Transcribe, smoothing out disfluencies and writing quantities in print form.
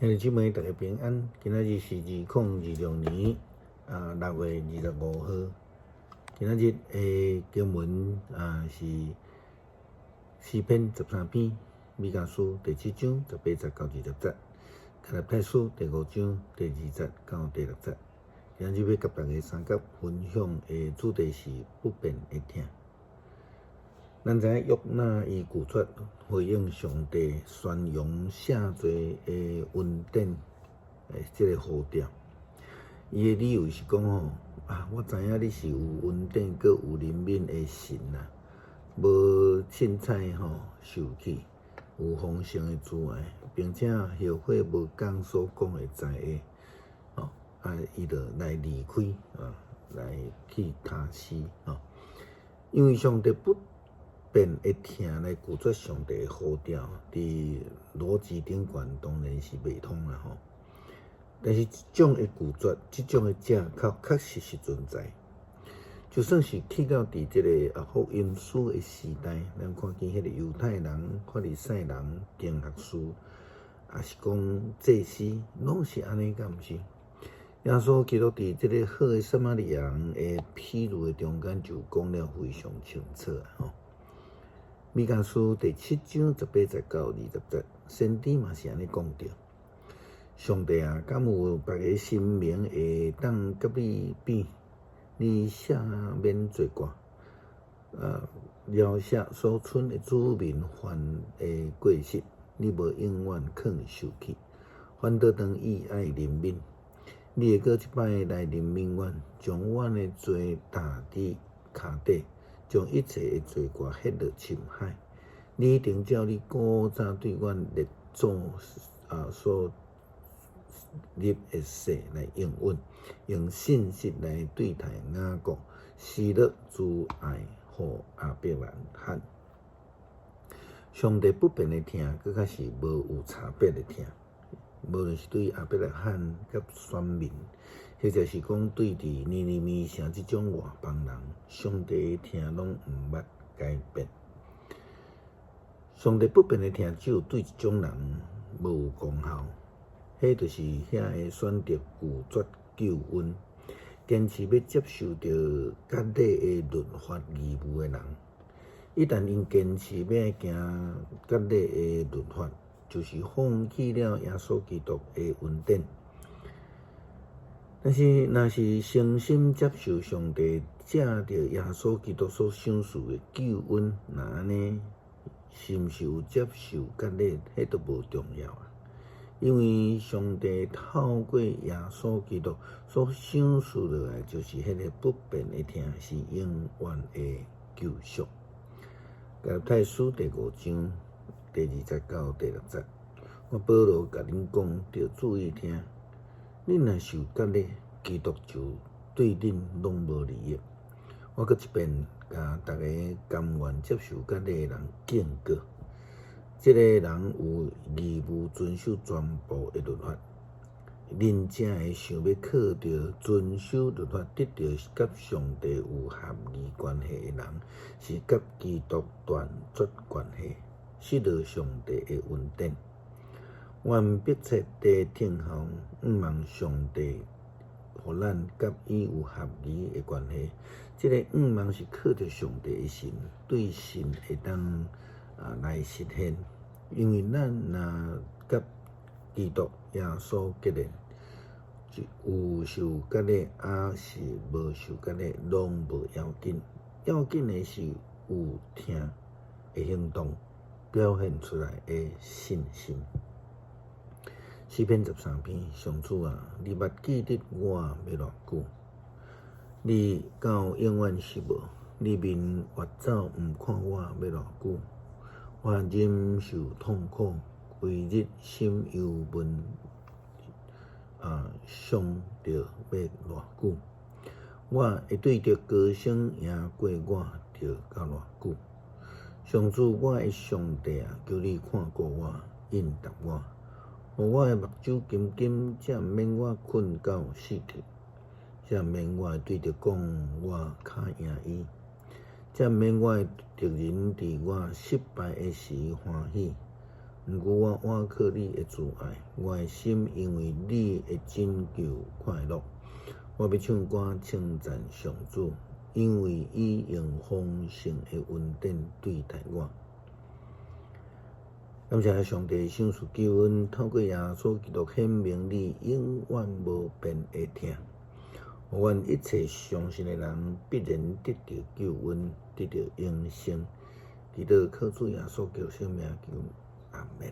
兄弟姊妹，大家平安。今仔日是2026年6月25号。今仔日的经文是诗篇13篇，米迦书第7章18节到20节，加拉太书第5章第2节到第6节。今仔日要甲大家三角分享的主题是不变的听。咱知影约拿伊拒绝回应上帝宣扬圣罪的恩典即个呼召，伊的理由是讲我知影你是有恩典，阁有怜悯的神啊，无凊彩受气，有丰盛的慈爱，并且后悔无讲所讲的知影，伊就来离开来去他施因为上帝不变会听来拒绝上帝的呼召，伫逻辑顶悬当然是袂通啦但是即种的拒绝，即种的借口，确实是存在。就算是去到伫即个福音书的时代，咱看见迄个犹太人、法利赛人、经学士，也是讲祭司，拢是安尼，敢毋是？耶稣基督伫即个好的撒玛利亚人的譬喻的中间，就讲了非常清楚米迦书第7章18节到20节，先知嘛是安尼讲着：上帝啊，敢有别个神明会当甲你比？你赦免罪过，饶赦所剩的子民犯的过失，你无永远肯受气，反倒当意爱怜悯。你会搁一摆来怜悯阮，将阮的罪踏伫骹底。将一切的罪过ฮ็落深海，你一定照你古早对阮列祖所立的誓来应允，用信实来对待雅各，施乐慈爱互亚伯兰罕。上帝不变的听，佫较是无有差别的听，无论是对亚伯兰罕甲选民。或者是讲对伫尼尼微城即种外邦人，上帝的听拢毋捌改变。上帝不变的听，只有对即种人无有功效。迄就是遐个选择拒绝救恩，坚持要接受着割礼的律法义务的人。一旦因坚持要行割礼的律法，就是放弃了耶稣基督的恩典。但是，若是诚心接受上帝借着耶稣基督所赏赐的救恩，那安尼是毋是有接受割礼，迄都无重要因为上帝透过耶稣基督所赏赐落来，就是迄个不变的听，是永远的救赎。加拉太书第5章第2节到第6节，我保罗甲恁讲，着注意听。恁若受割礼，基督就对恁拢无利益。我搁一遍甲大家甘愿接受割礼的人警告，这个人有义务遵守全部的律法。恁才会想要靠着遵守律法得到甲上帝有合意关系的人，是甲基督断绝关系，失了上帝的恩典。愿迫切地听候，毋望上帝互咱甲伊有合宜的关系。这个毋望是靠着上帝的神，对神会当来实现。因为咱若甲基督耶稣结连，有受割礼，也是无受割礼，拢无要紧。要紧的是有听的行动，表现出来的信心。诗篇13篇，上主啊，你捌记得我要偌久？你到永远是无？你面越走，毋看我要偌久？我忍受痛苦，规日心忧闷，想着要偌久？我会对着高声赢过我，着到偌久？上主，我的上帝啊，求你看顾我，应答我。互我的目睭金金，才毋免我困到死去；才毋免我会对着讲我较赢伊；才毋免我的敌人伫我失败的时欢喜；毋过我倚靠你的慈爱，我的心因为你的拯救快乐。我要唱歌称赞上主，因为伊用丰盛的恩典对待我。感谢上帝赏赐救恩，透过耶稣基督显明你永远无变的疼。愿一切相信的人必然得到救恩，得到永生。基督靠主耶稣基督圣名求，阿门。